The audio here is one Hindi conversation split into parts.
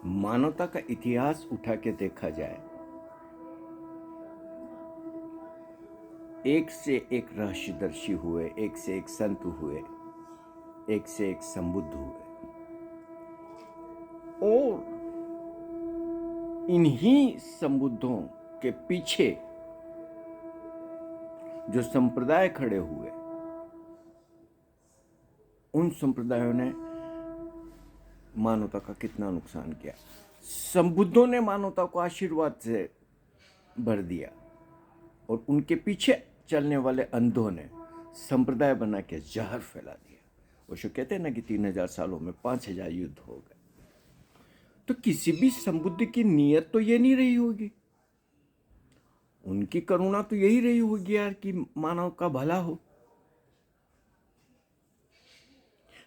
मानवता का इतिहास उठा के देखा जाए, एक से एक रहस्यदर्शी हुए, एक से एक संत हुए, एक से एक संबुद्ध हुए, और इन्हीं संबुद्धों के पीछे जो संप्रदाय खड़े हुए, उन संप्रदायों ने मानवता का कितना नुकसान किया। संबुद्धों ने मानवता को आशीर्वाद से भर दिया और उनके पीछे चलने वाले अंधों ने संप्रदाय बना के जहर फैला दिया। वो जो कहते हैं ना कि 3000 सालों में 5000 युद्ध हो गए। तो किसी भी संबुद्ध की नीयत तो ये नहीं रही होगी, उनकी करुणा तो यही रही होगी यार कि मानव का भला हो।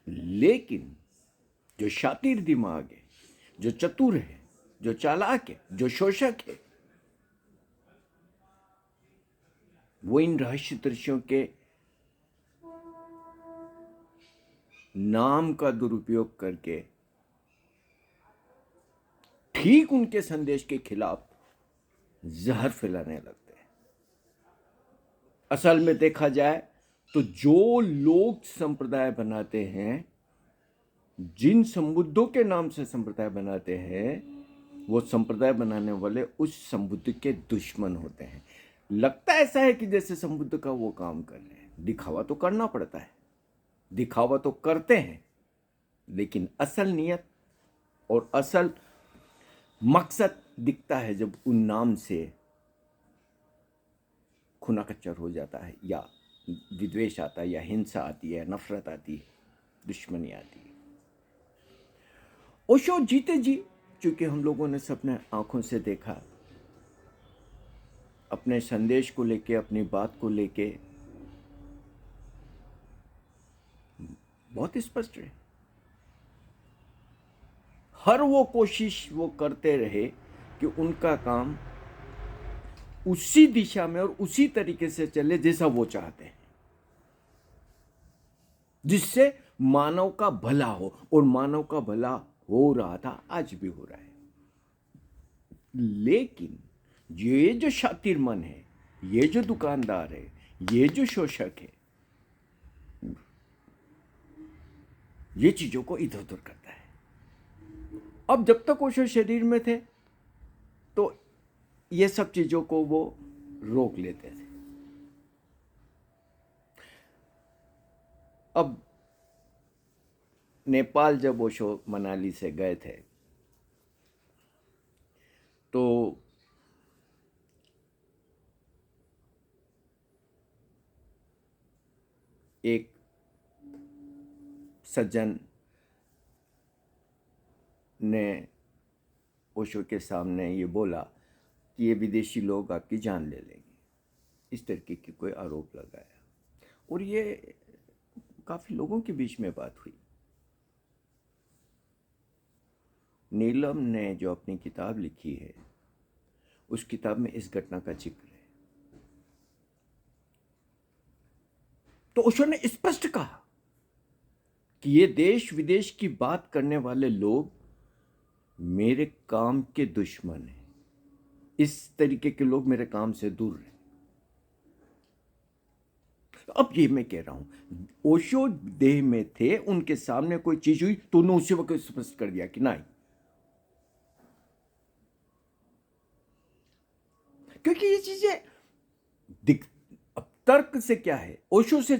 लेकिन जो शातिर दिमाग है, जो चतुर है, जो चालाक है, जो शोषक है, वो इन रहस्य दृश्यों के नाम का दुरुपयोग करके ठीक उनके संदेश के खिलाफ जहर फैलाने लगते हैं। असल में देखा जाए तो जो लोग संप्रदाय बनाते हैं, जिन संबुद्धों के नाम से संप्रदाय बनाते हैं, वो संप्रदाय बनाने वाले उस संबुद्ध के दुश्मन होते हैं। लगता ऐसा है कि जैसे संबुद्ध का वो काम कर रहे हैं, दिखावा तो करना पड़ता है, दिखावा तो करते हैं, लेकिन असल नियत और असल मकसद दिखता है जब उन नाम से खूना कच्चर हो जाता है, या विद्वेष आता है, या हिंसा आती है, नफरत आती है, दुश्मनी आती है। ओशो जीते जी, चूंकि हम लोगों ने सबने आंखों से देखा, अपने संदेश को लेके, अपनी बात को लेके बहुत स्पष्ट है। हर वो कोशिश वो करते रहे कि उनका काम उसी दिशा में और उसी तरीके से चले जैसा वो चाहते हैं, जिससे मानव का भला हो। और मानव का भला हो रहा था, आज भी हो रहा है। लेकिन ये जो शातिर मन है, ये जो दुकानदार है, ये जो शोषक है, ये चीजों को इधर उधर करता है। अब जब तक वो शरीर में थे तो ये सब चीजों को वो रोक लेते थे। अब नेपाल जब ओशो मनाली से गए थे तो एक सज्जन ने ओशो के सामने ये बोला कि ये विदेशी लोग आपकी जान ले लेंगे, इस तरीके की कोई आरोप लगाया। और ये काफ़ी लोगों के बीच में बात हुई। नीलम ने जो अपनी किताब लिखी है, उस किताब में इस घटना का जिक्र है। तो ओशो ने स्पष्ट कहा कि ये देश विदेश की बात करने वाले लोग मेरे काम के दुश्मन हैं। इस तरीके के लोग मेरे काम से दूर रहे। अब ये मैं कह रहा हूं, ओशो देह में थे, उनके सामने कोई चीज हुई तो उन्होंने उसी वक्त स्पष्ट कर दिया कि नहीं, क्योंकि ये चीजें दिख। अब तर्क से क्या है, ओशो से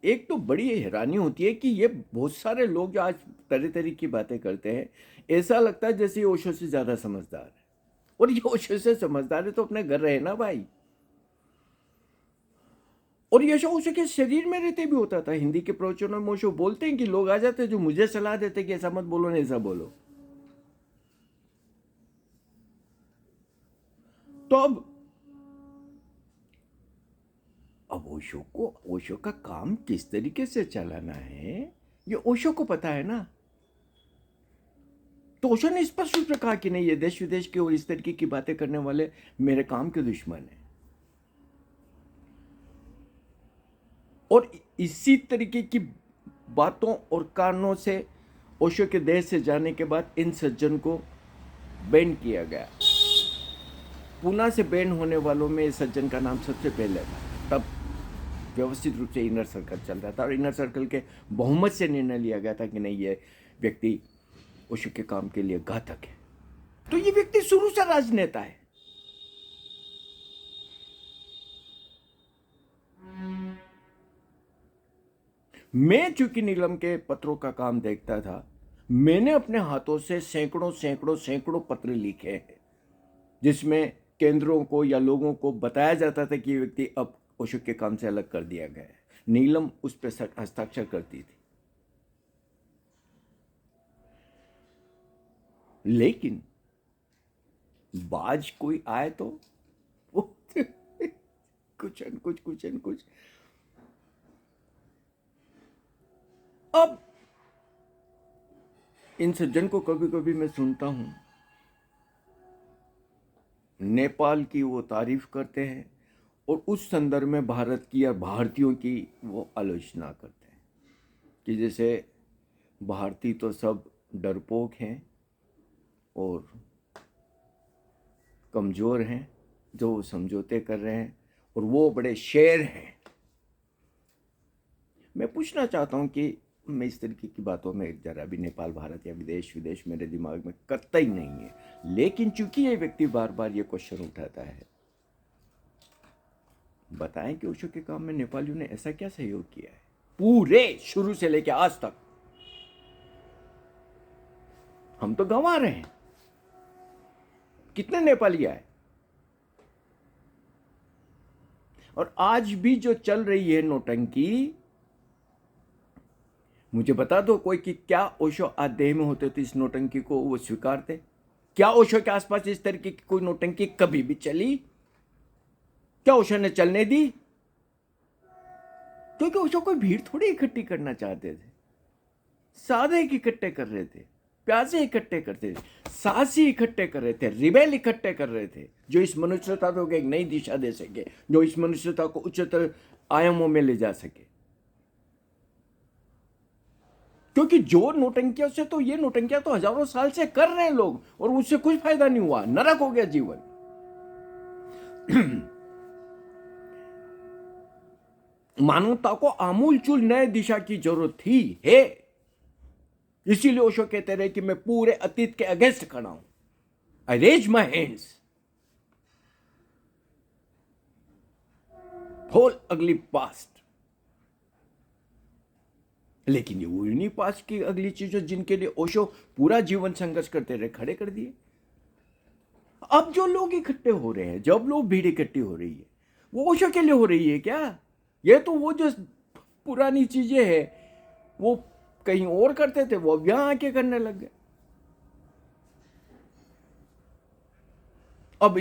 एक तो बड़ी हैरानी होती है कि ये बहुत सारे लोग जो आज तरह तरह की बातें करते हैं, ऐसा लगता है जैसे ये ओशो से ज्यादा समझदार है। और ये ओशो से समझदार है तो अपने घर रहे ना भाई। और ये ओशो के शरीर में रहते भी होता था। हिंदी के प्रवचनों में ओशो बोलते हैं कि लोग आ जाते जो मुझे सलाह देते कि ऐसा मत बोलो, नहीं ऐसा बोलो। तो अब ओशो का काम किस तरीके से चलाना है, ये ओशो को पता है ना। तो ओशो ने स्पष्ट रूप से कहा कि नहीं, ये देश विदेश के और इस तरीके की बातें करने वाले मेरे काम के दुश्मन हैं। और इसी तरीके की बातों और कारणों से ओशो के देश से जाने के बाद इन सज्जन को बैन किया गया। पूना से बैन होने वालों में इस सज्जन का नाम सबसे पहले था। तब व्यवस्थित रूप से इनर सर्कल चल रहा था और इनर सर्कल के बहुमत से निर्णय लिया गया था कि नहीं, ये व्यक्ति ओशो के काम के लिए घातक है। तो ये व्यक्ति शुरू से राजनेता है। मैं चूंकि नीलम के पत्रों का काम देखता था, मैंने अपने हाथों से सैकड़ों सैकड़ों सैकड़ों पत्र लिखे हैं जिसमें केंद्रों को या लोगों को बताया जाता था कि ये व्यक्ति अब ओशो के काम से अलग कर दिया गया है। नीलम उस पर हस्ताक्षर करती थी। लेकिन बाज कोई आए तो वो कुछ न कुछ। अब इन सज्जन को कभी कभी मैं सुनता हूं, नेपाल की वो तारीफ करते हैं और उस संदर्भ में भारत की या भारतीयों की वो आलोचना करते हैं कि जैसे भारतीय तो सब डरपोक हैं और कमज़ोर हैं जो समझौते कर रहे हैं और वो बड़े शेर हैं। मैं पूछना चाहता हूं कि मैं इस तरीके की बातों में जरा भी नेपाल, भारत या विदेश मेरे दिमाग में कतई नहीं है। लेकिन चूंकि ये व्यक्ति बार बार ये क्वेश्चन उठाता है, बताएं कि ओशो के काम में नेपालियों ने ऐसा क्या सहयोग किया है पूरे शुरू से लेकर आज तक। हम तो गंवा रहे हैं। कितने नेपाली आए और आज भी जो चल रही है नौटंकी, मुझे बता दो कोई कि क्या ओशो आदेह में होते तो इस नौटंकी को वो स्वीकारते? क्या ओशो के आसपास इस तरीके की कोई नौटंकी कभी भी चली? क्या ओशो ने चलने दी? क्योंकि ओशो कोई भीड़ थोड़ी इकट्ठी करना चाहते थे। साधे इकट्ठे कर रहे थे, प्यासे इकट्ठे करते थे, साहसी इकट्ठे कर रहे थे, रिबेल इकट्ठे कर रहे थे जो इस मनुष्यता को एक नई दिशा दे सके, जो इस मनुष्यता को उच्चतर आयामों में ले जा सके। क्योंकि जो नौटंकियों से, तो ये नौटंकियां तो हजारों साल से कर रहे हैं लोग और उससे कुछ फायदा नहीं हुआ, नरक हो गया जीवन। मानवता को आमूलचूल नए दिशा की जरूरत थी है। इसीलिए ओशो कहते रहे कि मैं पूरे अतीत के अगेंस्ट खड़ा हूं, आई रेज माई हैंड्स, होल अगली पास्ट। लेकिन ये वो नहीं पास्ट की अगली चीजों जिनके लिए ओशो पूरा जीवन संघर्ष करते रहे, खड़े कर दिए। अब जो लोग इकट्ठे हो रहे हैं, जब लोग भीड़ इकट्ठी हो रही है, वो ओशो के लिए हो रही है क्या? ये तो वो जो पुरानी चीजें हैं वो कहीं और करते थे, वो अब यहां आके करने लग गए। अब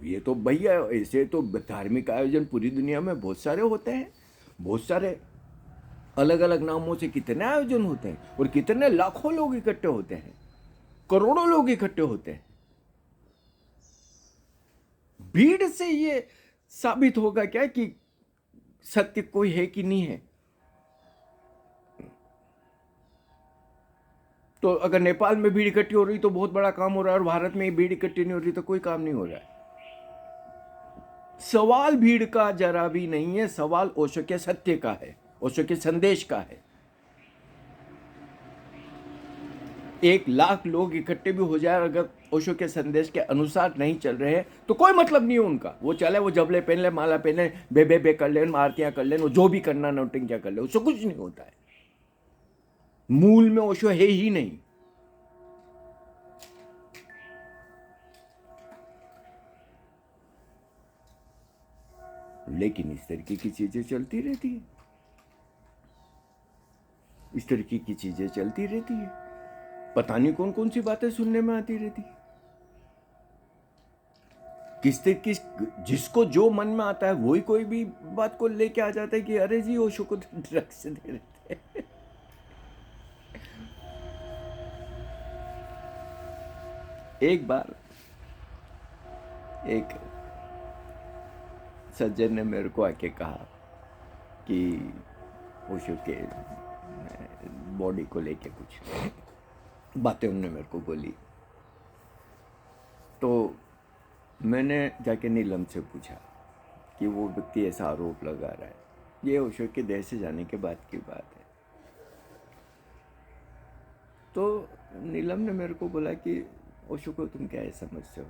ये तो भैया, ऐसे तो धार्मिक आयोजन पूरी दुनिया में बहुत सारे होते हैं, बहुत सारे अलग अलग नामों से कितने आयोजन होते हैं और कितने लाखों लोग इकट्ठे होते हैं, करोड़ों लोग इकट्ठे होते हैं। भीड़ से ये साबित होगा क्या कि सत्य कोई है कि नहीं है? तो अगर नेपाल में भीड़ इकट्ठी हो रही तो बहुत बड़ा काम हो रहा है और भारत में भीड़ इकट्ठी नहीं हो रही तो कोई काम नहीं हो रहा है। सवाल भीड़ का जरा भी नहीं है, सवाल ओशो के सत्य का है, ओशो के संदेश का है। 1,00,000 लोग इकट्ठे भी हो जाए, अगर ओशो के संदेश के अनुसार नहीं चल रहे हैं तो कोई मतलब नहीं है उनका। वो चले, वो जबले पहन ले, माला पहने, बे कर ले, आरतियां कर ले, वो जो भी करना नौटंकियां कर ले, उससे कुछ नहीं होता है। मूल में ओशो है ही नहीं। लेकिन इस तरीके की चीजें चलती रहती है, इस तरीके की चीजें चलती रहती है। पता नहीं कौन कौन सी बातें सुनने में आती रहती है। जिसको जो मन में आता है वही कोई भी बात को लेके आ जाता है कि अरे जी ओशो को ड्रग्स दे रहे थे। एक बार एक सज्जन ने मेरे को आके कहा कि ओशो के बॉडी को लेके कुछ बातें उन्होंने मेरे को बोली। तो मैंने जाके नीलम से पूछा कि वो व्यक्ति ऐसा आरोप लगा रहा है, ये ओशो के देश से जाने के बाद की बात है। तो नीलम ने मेरे को बोला कि ओशो को तुम क्या समझते हो,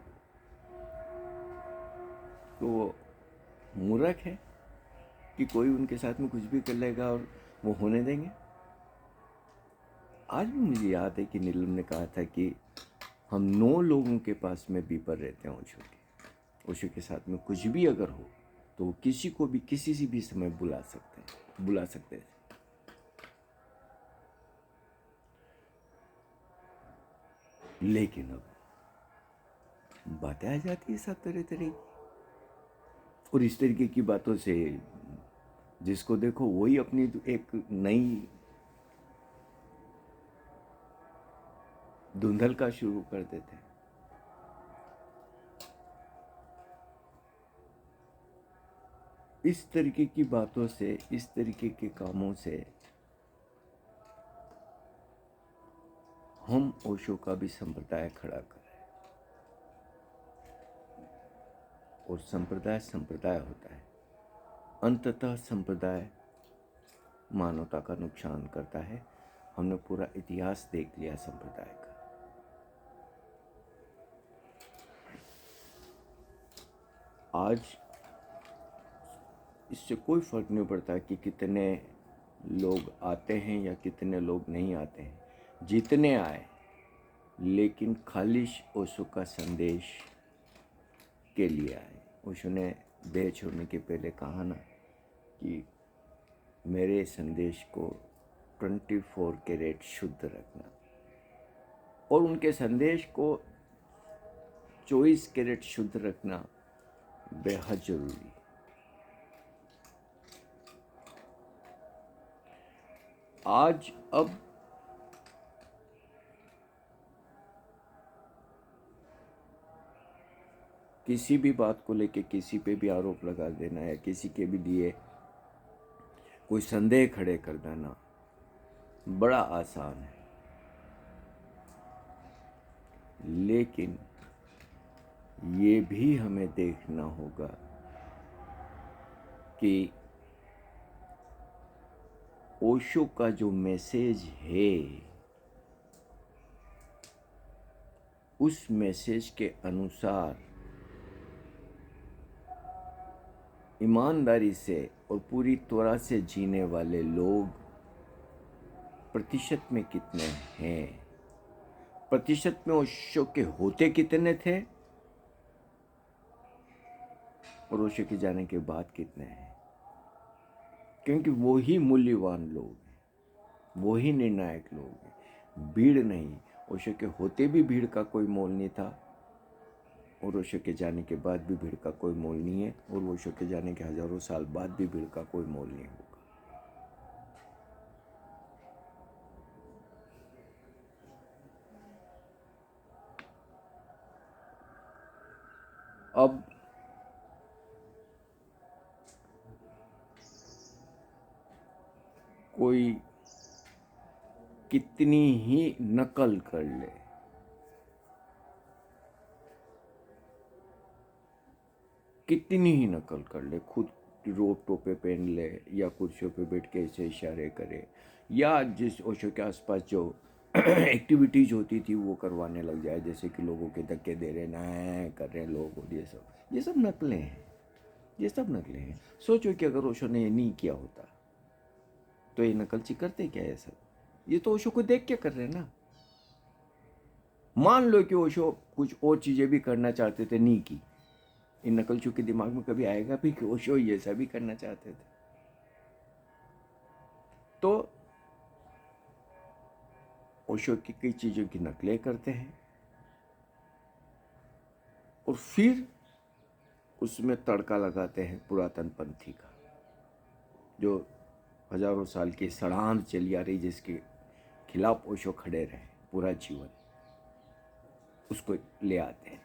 तो वो मूर्ख है कि कोई उनके साथ में कुछ भी कर लेगा और वो होने देंगे। आज भी मुझे याद है कि नीलम ने कहा था कि हम 9 लोगों के पास में बीपर रहते हैं ओशो के साथ में कुछ भी अगर हो तो वो किसी को भी किसी से भी समय बुला सकते हैं। लेकिन अब बातें आ जाती है सब तरह की, और इस तरीके की बातों से जिसको देखो वही अपनी एक नई धुंधल का शुरू कर देते हैं। इस तरीके की बातों से, इस तरीके के कामों से हम ओशो का भी संप्रदाय खड़ा कर रहे हैं। और संप्रदाय होता है, अंततः संप्रदाय मानवता का नुकसान करता है। हमने पूरा इतिहास देख लिया संप्रदाय का। आज इससे कोई फर्क नहीं पड़ता कि कितने लोग आते हैं या कितने लोग नहीं आते हैं, जितने आए, लेकिन खालिश ओशो का संदेश के लिए आए। ओशो ने देह छोड़ने के पहले कहा ना कि मेरे संदेश को 24 कैरेट शुद्ध रखना, और उनके संदेश को 24 कैरेट शुद्ध रखना बेहद जरूरी। आज अब किसी भी बात को लेके किसी पे भी आरोप लगा देना या किसी के भी लिए कोई संदेह खड़े कर देना बड़ा आसान है, लेकिन ये भी हमें देखना होगा कि ओशो का जो मैसेज है उस मैसेज के अनुसार ईमानदारी से और पूरी तरह से जीने वाले लोग प्रतिशत में कितने हैं, प्रतिशत में ओशो के होते कितने थे और ओशो के जाने के बाद कितने हैं। क्योंकि वो ही मूल्यवान लोग हैं, वो ही निर्णायक लोग हैं, भीड़ नहीं। ओशो के होते भी भीड़ का कोई मोल नहीं था, और ओशो के जाने के बाद भी भीड़ का कोई मोल नहीं है, और ओशो के जाने के हजारों साल बाद भी भीड़ का कोई मोल नहीं होगा। अब कोई कितनी ही नकल कर ले, कितनी ही नकल कर ले, खुद रोप टोपे पहन ले या कुर्सियों पे बैठ के ऐसे इशारे करे, या जिस ओशो के आसपास जो एक्टिविटीज होती थी वो करवाने लग जाए, जैसे कि लोगों के धक्के दे रहे ना कर रहे हैं लोग, और ये सब नकलें हैं, ये सब नकलें हैं। सोचो कि अगर ओशो ने ये नहीं किया होता तो ये नकलची करते क्या ये सब? ये तो ओशो को देख के कर रहे हैं ना। मान लो कि ओशो कुछ और चीजें भी करना चाहते थे, नहीं की, इन नकलचों के दिमाग में कभी आएगा भी कि ओशो ये सब भी करना चाहते थे? तो ओशो की कई चीजों की नकलें करते हैं और फिर उसमें तड़का लगाते हैं पुरातन पंथी का, जो हजारों साल की सड़ांध चली आ रही, जिसके खिलाफ ओशो खड़े रहे पूरा जीवन, उसको ले आते हैं।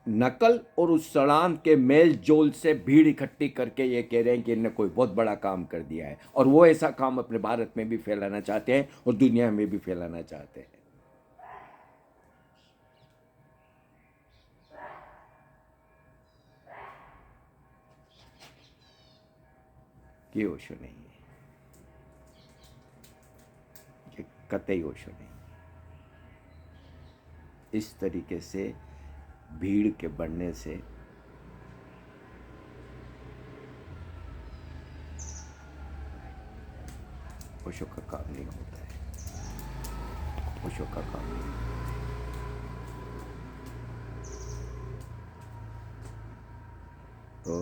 नकल और उस सड़ांध के मेल जोल से भीड़ इकट्ठी करके ये कह रहे हैं कि इन्होंने कोई बहुत बड़ा काम कर दिया है, और वो ऐसा काम अपने भारत में भी फैलाना चाहते हैं और दुनिया में भी फैलाना चाहते हैं। ये ओशो नहीं है, ये कतई ओशो नहीं। इस तरीके से भीड़ के बढ़ने से ओशो का काम नहीं होता है, ओशो का काम नहीं होता। तो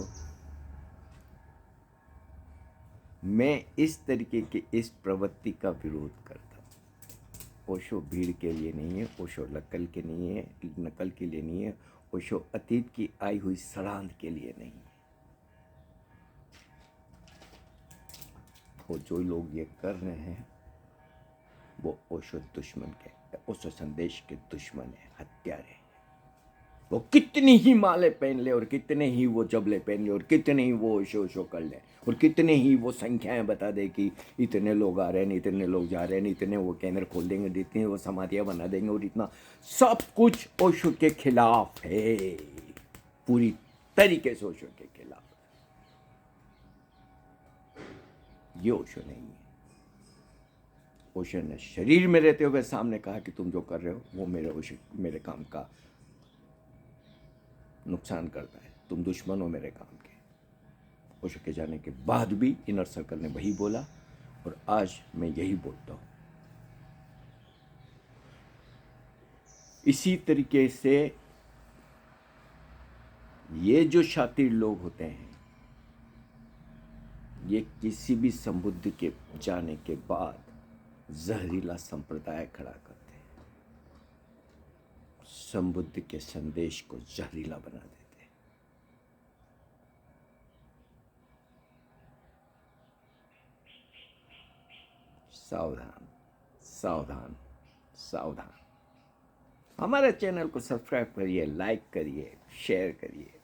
मैं इस तरीके की इस प्रवृत्ति का विरोध करता हूँ। ओशो भीड़ के लिए नहीं है, ओशो नकल के नहीं है, नकल के लिए नहीं है, ओशो अतीत की आई हुई सड़ांध के लिए नहीं है। वो जो लोग ये कर रहे हैं वो ओशो दुश्मन के, ओशो संदेश के दुश्मन है, हत्यारे हैं। वो कितनी ही माले पहन ले और कितने ही वो जबले पहन ले और कितने ही वो ओशो कर ले और कितने ही वो संख्याएं बता दे कि इतने लोग आ रहे हैं, इतने लोग जा रहे हैं, इतने वो केंद्र खोल देंगे, इतनी वो समाधियां बना देंगे और इतना सब कुछ ओशो के खिलाफ है, पूरी तरीके से ओशो के खिलाफ। ये ओशो नहीं है। ओशो ने शरीर में रहते हुए सामने कहा कि तुम जो कर रहे हो वो मेरे काम का नुकसान करता है, तुम दुश्मन हो मेरे काम के। ओशो के जाने के बाद भी इनर सर्कल ने वही बोला और आज मैं यही बोलता हूं। इसी तरीके से ये जो शातिर लोग होते हैं, ये किसी भी संबुद्ध के जाने के बाद जहरीला संप्रदाय खड़ा करते हैं, संबुद्ध के संदेश को जहरीला बना देते हैं। सावधान, सावधान, सावधान। हमारे चैनल को सब्सक्राइब करिए, लाइक करिए, शेयर करिए।